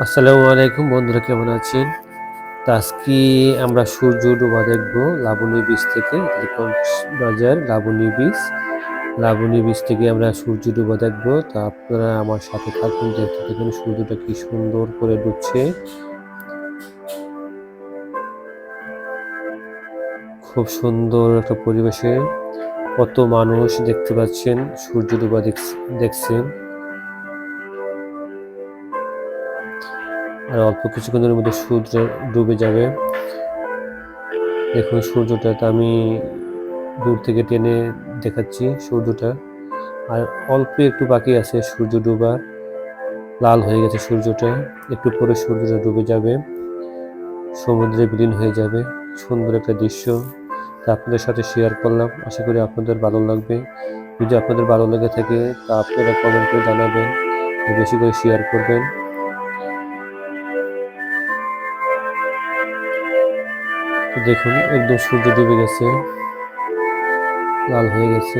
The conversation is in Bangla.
আসসালামু আলাইকুম বন্ধুরা, কেমন আছেন? তো আজকে আমরা সূর্য ডোবা দেখবো লাবণী বীচ থেকে। কক্সবাজার লাবণী বীচ থেকে আমরা সূর্য ডোবা দেখবো। তো আপনারা আমার সাথে থাকুন, দেখতে থাকুন সূর্যটা কি সুন্দর করে ডুবছে। খুব সুন্দর একটা পরিবেশে কত মানুষ দেখতে পাচ্ছেন, সূর্য ডোবা দেখছেন। আর অল্প কিছুক্ষণের মধ্যে সূর্য ডুবে যাবে। দেখুন সূর্যটা তো আমি দূর থেকে টেনে দেখাচ্ছি সূর্যটা। আর অল্প একটু বাকি আছে সূর্য ডোবার। লাল হয়ে গেছে সূর্যটা, একটু পরে সূর্যটা ডুবে যাবে, সমুদ্রে বিলীন হয়ে যাবে। সুন্দর একটা দৃশ্য, তা আপনাদের সাথে শেয়ার করলাম। আশা করি আপনাদের ভালো লাগবে। যদি আপনাদের ভালো লেগে থাকে তা আপনারা কমেন্ট করে জানাবেন, বেশি করে শেয়ার করবেন। তো দেখুন একদম সূর্য ডুবে গেছে, লাল হয়ে গেছে।